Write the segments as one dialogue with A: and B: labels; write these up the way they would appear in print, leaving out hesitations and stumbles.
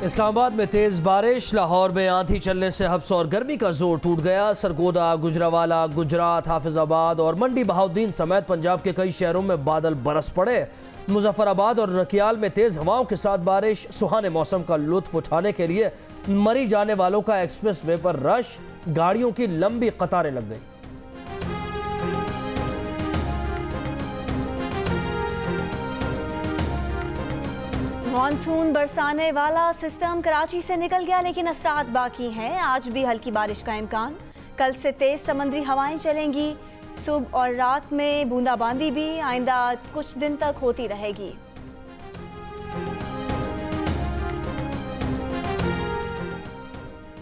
A: इस्लामाबाद में तेज बारिश, लाहौर में आंधी चलने से हब्स और गर्मी का जोर टूट गया। सरगोदा, गुजरावाला, गुजरात, हाफिजाबाद और मंडी बहाउद्दीन समेत पंजाब के कई शहरों में बादल बरस पड़े। मुजफ्फराबाद और रकियाल में तेज हवाओं के साथ बारिश। सुहाने मौसम का लुत्फ उठाने के लिए मरी जाने वालों का एक्सप्रेस वे पर रश, गाड़ियों की लंबी कतारें लग गई।
B: मॉनसून बरसाने वाला सिस्टम कराची से निकल गया, लेकिन असरात बाकी हैं। आज भी हल्की बारिश का इम्कान। कल से तेज समुद्री हवाएं चलेंगी। सुबह और रात में बूंदाबांदी भी आइंदा कुछ दिन तक होती रहेगी।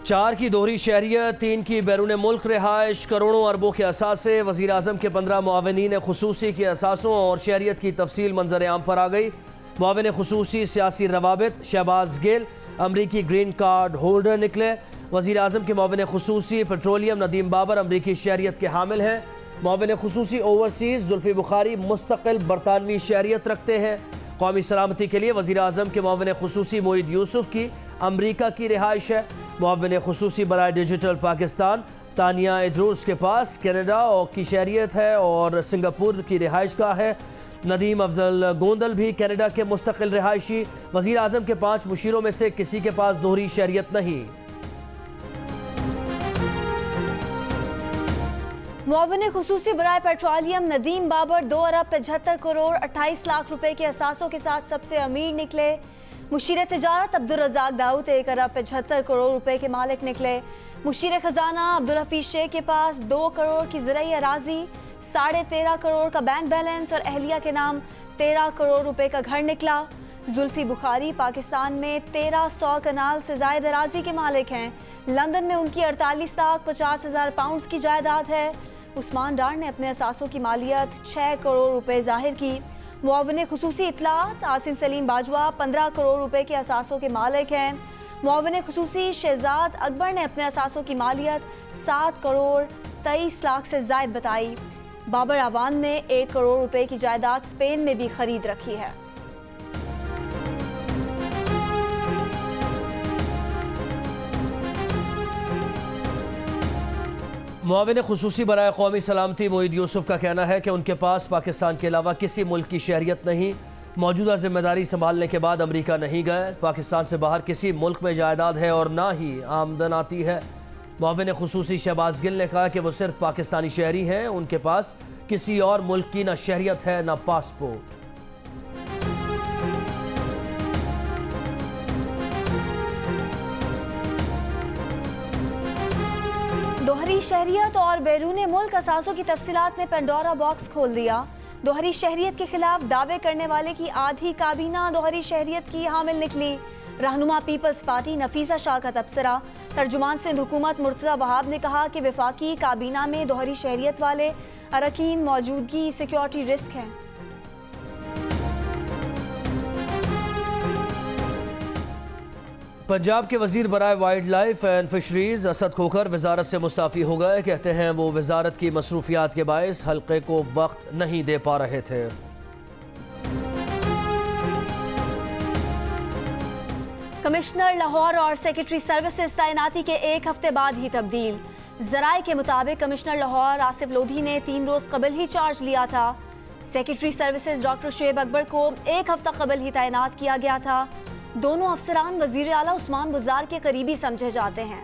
A: चार की दोहरी शहरियत, 3 की बैरून मुल्क रिहाइश, करोड़ों अरबों के असासे। वज़ीर आज़म के 15 मुआविनीन खुसूसी के असासों और शहरियत की तफसील मंजर आम पर आ गई। मुआविन खुसूसी सियासी रवाबित शहबाज गिल अमरीकी ग्रीन कार्ड होल्डर निकले। वज़ीर आज़म के मुआविन खुसूसी पेट्रोलियम नदीम बाबर अमरीकी शहरियत के हामिल हैं। मुआविन खुसूसी ओवरसीज़ जुल्फ़ी बुखारी मुस्तकिल बरतानवी शहरियत रखते हैं। कौमी सलामती के लिए वज़ीर आज़म के मुआविन खुसूसी मोईद यूसुफ की अमरीका की रिहाइश है। मुआविन खुसूसी बराए डिजिटल पाकिस्तान तानिया इद्रूस के पास कनाडा की शहरियत है और सिंगापुर की रिहाइश का है। नदीम अफजल गोंदल भी कनाडा के मुस्तकिल रिहायशी। वज़ीर आज़म के 5 मुशीरों में से किसी के पास दोहरी शहरियत नहीं।
B: मुआविन खुसूसी बराए पेट्रोलियम नदीम बाबर 2 अरब 75 करोड़ 28 लाख रुपए के असासों के साथ सबसे अमीर निकले। मुशीर तिजारत अब्दुल रज़ाक दाऊद 1 अरब 75 करोड़ रुपए के मालिक निकले। मुशीर खजाना अब्दुल हफीज शेख के पास 2 करोड़ की ज़राई अराजी, 13.5 करोड़ का बैंक बैलेंस और अहलिया के नाम 13 करोड़ रुपए का घर निकला। जुल्फ़ी बुखारी पाकिस्तान में 1300 कनाल से ज़ायद अराजी के मालिक हैं। लंदन में उनकी 48,50,000 पाउंड की जायदाद है। उस्मान डार ने अपने असासों की मालियत 6 करोड़ रुपए जाहिर की। मुआविन खुसूसी इत्तलात आसिम सलीम बाजवा 15 करोड़ रुपए के असासों के मालिक हैं। मुआविन खुसूसी शहजाद अकबर ने अपने असासों की मालियत 7 करोड़ 23 लाख से जायद बताई। बाबर आवान ने 1 करोड़ रुपए की जायदाद स्पेन में भी खरीद रखी है।
A: मुआविन खुसूसी बराए कौमी सलामती मोईद यूसुफ का कहना है कि उनके पास पाकिस्तान के अलावा किसी मुल्क की शहरियत नहीं। मौजूदा जिम्मेदारी संभालने के बाद अमरीका नहीं गए। पाकिस्तान से बाहर किसी मुल्क में जायदाद है और ना ही आमदन आती है। मुआविन खुसूसी शहबाज गिल ने कहा कि वो सिर्फ पाकिस्तानी शहरी हैं, उनके पास किसी और मुल्क की ना शहरियत है ना पासपोर्ट।
B: दोहरी शहरियत और बैरून मुल्क असासों की तफसीलात ने पेंडोरा बॉक्स खोल दिया। दोहरी शहरियत के खिलाफ दावे करने वाले की आधी काबीना दोहरी शहरियत की हामिल निकली। रहनुमा पीपल्स पार्टी नफीसा शाह का तबसरा। तर्जुमान सिंध हुकूमत मुर्तज़ा वहाब ने कहा कि वफाकी काबीना में दोहरी शहरियत वाले अरकान मौजूदगी सिक्योरिटी रिस्क है।
A: पंजाब के वजीर बराए wildlife and fisheries Asad Khokhar वजारत से मुस्ताफ़ी हो गए। कहते हैं वो वजारत की मसरूफियात के बायस हल्के को वक्त नहीं दे पा रहे थे।
B: कमिश्नर लाहौर और सेक्रेटरी सर्विसेज तैनाती के 1 हफ्ते बाद ही तब्दील। जराए के मुताबिक कमिश्नर लाहौर आसिफ लोधी ने 3 रोज कबल ही चार्ज लिया था। Secretary services doctor Shoaib Akbar को 1 हफ्ता कबल ही तैनात किया गया था। दोनों अफसरान वजीर आला उस्मान बुज़दार के करीबी समझे जाते हैं।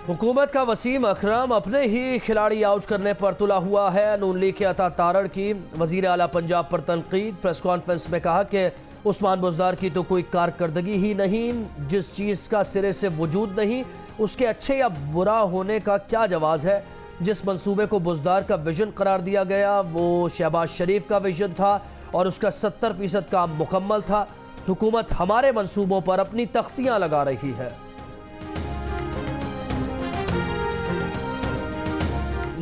A: हुकूमत का वसीम अकरम अपने ही खिलाड़ी आउट करने पर तुला हुआ है। नून लीग के अता तारड़ की वजीर आला पंजाब पर तनकीद। प्रेस कॉन्फ्रेंस में कहा कि उस्मान बुज़दार की तो कोई कारकर्दगी ही नहीं, जिस चीज़ का सिरे से वजूद नहीं उसके अच्छे या बुरा होने का क्या जवाज़ है। जिस मंसूबे को बुज़दार का विजन करार दिया गया वो शहबाज शरीफ का विजन था और उसका 70% काम मुकम्मल था। हुकूमत हमारे मंसूबों पर अपनी तख्तियां लगा रही है।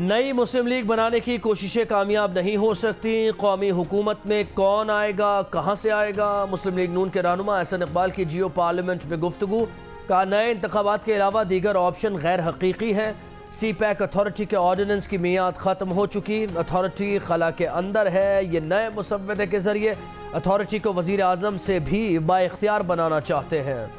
A: नई मुस्लिम लीग बनाने की कोशिशें कामयाब नहीं हो सकती। कौमी हुकूमत में कौन आएगा, कहां से आएगा। मुस्लिम लीग नून के रहनुमा एहसन इकबाल की जियो पार्लियामेंट में गुफ्तगू। का नए इंतखाबात के अलावा दीगर ऑप्शन गैर हकीकी हैं। सी पैक अथॉरिटी के ऑर्डिनेंस की मियाद ख़त्म हो चुकी, अथॉरिटी खला के अंदर है। ये नए मुसव्वदे के ज़रिए अथॉरिटी को वज़ीर आज़म से भी बाइख्तियार बनाना चाहते हैं।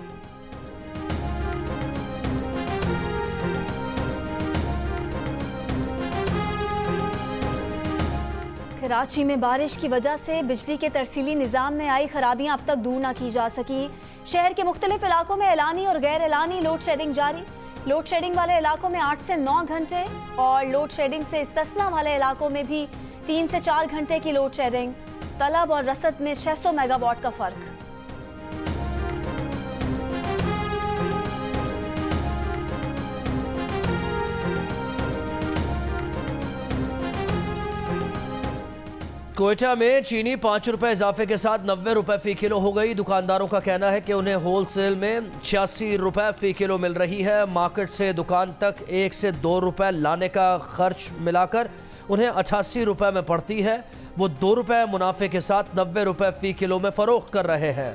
B: कराची में बारिश की वजह से बिजली के तरसीली निज़ाम में आई खराबियां अब तक दूर न की जा सकी। शहर के मुख्तलिफ इलाकों में एलानी और गैर एलानी लोड शेडिंग जारी। लोड शेडिंग वाले इलाकों में 8 से 9 घंटे और लोड शेडिंग से इस्तिस्ना वाले इलाकों में भी 3 से 4 घंटे की लोड शेडिंग। तलब और रसद में 600 मेगावाट का फर्क।
A: कोयटा में चीनी 5 रुपए इजाफे के साथ 90 रुपए फी किलो हो गई। दुकानदारों का कहना है कि उन्हें होलसेल में 86 रुपए फी किलो मिल रही है। मार्केट से दुकान तक 1 से 2 रुपए लाने का खर्च मिलाकर उन्हें 88 रुपए में पड़ती है। वो 2 रुपए मुनाफे के साथ 90 रुपए फी किलो में फरोख्त कर रहे हैं।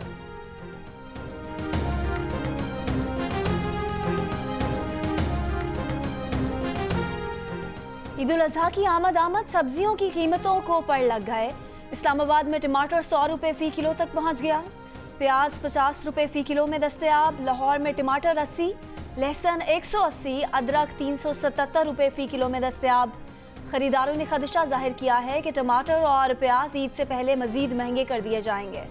B: ईद उल अजहा की आमद सब्जियों की कीमतों को पड़ लग गए। इस्लामाबाद में टमाटर 100 रुपए फी किलो तक पहुंच गया। प्याज 50 रुपए फी किलो में दस्तयाब। लाहौर में टमाटर 80, लहसुन 180, अदरक 377 रुपए फी किलो में दस्तयाब। खरीदारों ने खदशा जाहिर किया है कि टमाटर और प्याज ईद से पहले मजीद महंगे कर दिए जाएंगे।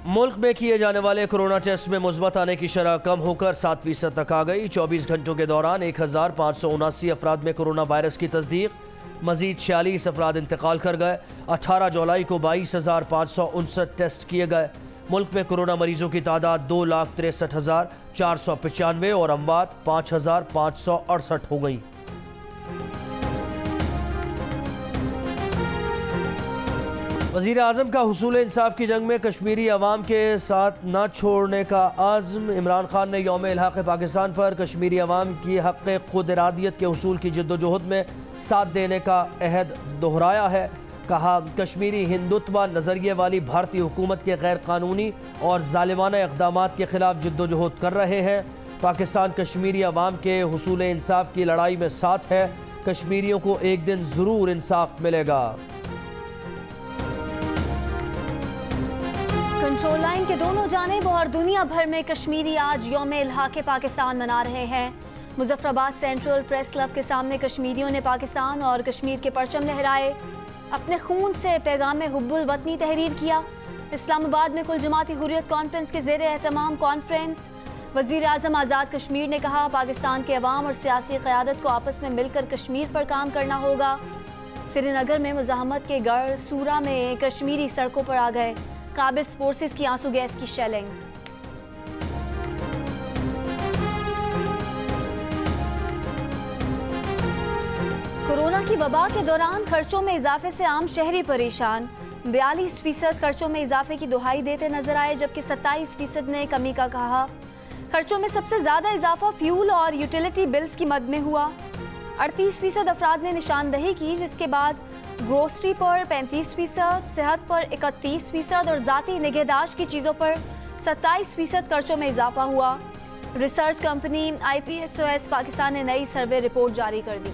A: मुल्क में किए जाने वाले कोरोना टेस्ट में मुस्बत आने की शरह कम होकर 7% तक आ गई। 24 घंटों के दौरान 1579 अफराद में कोरोना वायरस की तस्दीक। मजीद 46 अफराद इंतकाल कर गए। 18 जुलाई को 22,559 टेस्ट किए गए। मुल्क में कोरोना मरीजों की तादाद 2,63,495 और अमवात 5,568 हो गई। वज़ीर आज़म का हुसूल इंसाफ की जंग में कश्मीरी अवाम के साथ न छोड़ने का आज़म। इमरान खान ने यौम इल्हाक़ पाकिस्तान पर कश्मीरी अवाम की हक़ खुद इरादियत के हुसूल की जद्दोजहद में साथ देने का अहद दोहराया है। कहा, कश्मीरी हिंदुत्व नज़रिए वाली भारतीय हुकूमत के गैर कानूनी और ज़ालिमाना इक़दामात के ख़िलाफ़ जद्दोजहद कर रहे हैं। पाकिस्तान कश्मीरी अवाम के हुसूल इंसाफ की लड़ाई में साथ है। कश्मीरियों को एक दिन ज़रूर इंसाफ मिलेगा।
B: कंट्रोल लाइन के दोनों जानिब और दुनिया भर में कश्मीरी आज यौम इल्हाक़ पाकिस्तान मना रहे हैं। मुजफ्फराबाद सेंट्रल प्रेस क्लब के सामने कश्मीरियों ने पाकिस्तान और कश्मीर के परचम लहराए। अपने खून से पैगाम हुब्बुल वतनी तहरीर किया। इस्लामाबाद में कुल जमाती हुर्रियत कॉन्फ्रेंस के ज़ेर एहतमाम कॉन्फ्रेंस। वज़ीर आज़म आज़ाद कश्मीर ने कहा, पाकिस्तान के अवाम और सियासी क़यादत को आपस में मिलकर कश्मीर पर काम करना होगा। श्रीनगर में मुज़ाहमत के गढ़ सूरा में कश्मीरी सड़कों पर आ गए। काबिज फोर्सेस की आंसू गैस की शेलिंग। कोरोना की वबा के दौरान खर्चों में इजाफे से आम शहरी परेशान। 42% खर्चों में इजाफे की दुहाई देते नजर आए, जबकि 27% ने कमी का कहा। खर्चों में सबसे ज्यादा इजाफा फ्यूल और यूटिलिटी बिल्स की मद में हुआ। 38% अफराद ने निशानदही की, जिसके बाद ग्रोसरी पर 35%, सेहत पर 31% और ज़ाती निगहदाश्त की चीज़ों पर 27% खर्चों में इजाफा हुआ। रिसर्च कंपनी IPSOS पाकिस्तान ने नई सर्वे रिपोर्ट जारी कर दी।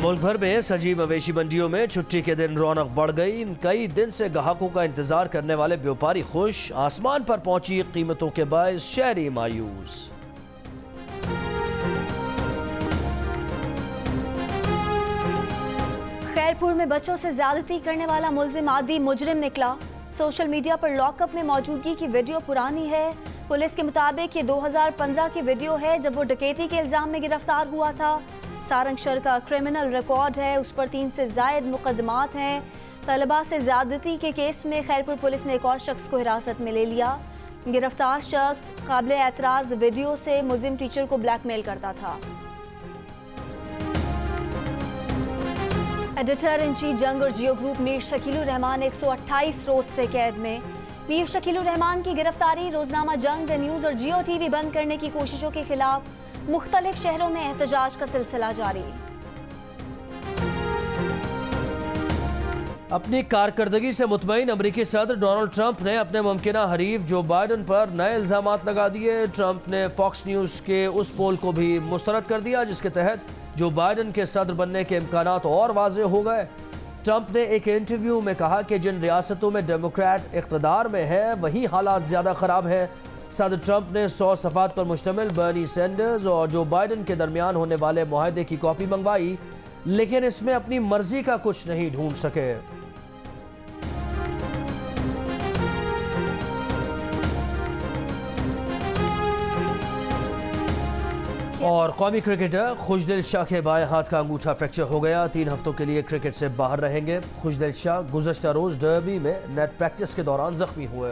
A: मुल्क भर में सजी मवेशी मंडियों में छुट्टी के दिन रौनक बढ़ गई। कई दिन से ग्राहकों का इंतजार करने वाले व्यापारी खुश। आसमान पर पहुंची कीमतों के बायस शहरी मायूस।
B: खैरपुर में बच्चों से ज्यादती करने वाला मुल्जिम आदि मुजरिम निकला। सोशल मीडिया पर लॉकअप में मौजूदगी की वीडियो पुरानी है। पुलिस के मुताबिक ये 2015 की वीडियो है, जब वो डकैती के इल्जाम में गिरफ्तार हुआ था। सारंगशर का क्रिमिनल रिकॉर्ड है, उस पर 3 से ज़ायद मुकदमात हैं। तलबा से ज्यादती के केस में खैरपुर पुलिस ने एक और शख्स को हिरासत में ले लिया। गिरफ्तार शख्स काबिल एतराज़ वीडियो से मुल्जिम टीचर को ब्लैकमेल करता था। एडिटर इन चीफ जंग और जियो ग्रुप मीर शकीलुर रहमान 128 रोज से कैद में। मीर शकीलुर रहमान की गिरफ्तारी, रोजनामा जंग, द न्यूज़ और जियो टीवी बंद करने की कोशिशों के खिलाफ मुख्तलिफ शहरों में एहतजाज का सिलसिला जारी।
A: अपनी कारकर्दगी से मुतमईन अमरीकी सदर डोनाल्ड ट्रंप ने अपने मुमकिना हरीफ जो बाइडन पर नए इल्जामात लगा दिए। ट्रंप ने फॉक्स न्यूज़ के उस पोल को भी मुस्तरद कर दिया जिसके तहत जो बाइडन के सदर बनने के इम्कानात और वाज़े हो गए। ट्रंप ने एक इंटरव्यू में कहा कि जिन रियासतों में डेमोक्रेट इक़्तिदार में है वही हालात ज़्यादा ख़राब हैं। सदर ट्रंप ने 100 सफ़ात पर मुश्तमिल बर्नी सैंडर्स और जो बाइडन के दरमियान होने वाले मुआहदे की कॉपी मंगवाई, लेकिन इसमें अपनी मर्जी का कुछ नहीं ढूंढ सके। और कौमी क्रिकेटर खुशदिल शाह के बाएं हाथ का अंगूठा फ्रैक्चर हो गया। 3 हफ्तों के लिए क्रिकेट से बाहर रहेंगे। खुशदिल शाह गुज़श्ता रोज़ डर्बी में नेट प्रैक्टिस के दौरान जख्मी हुए।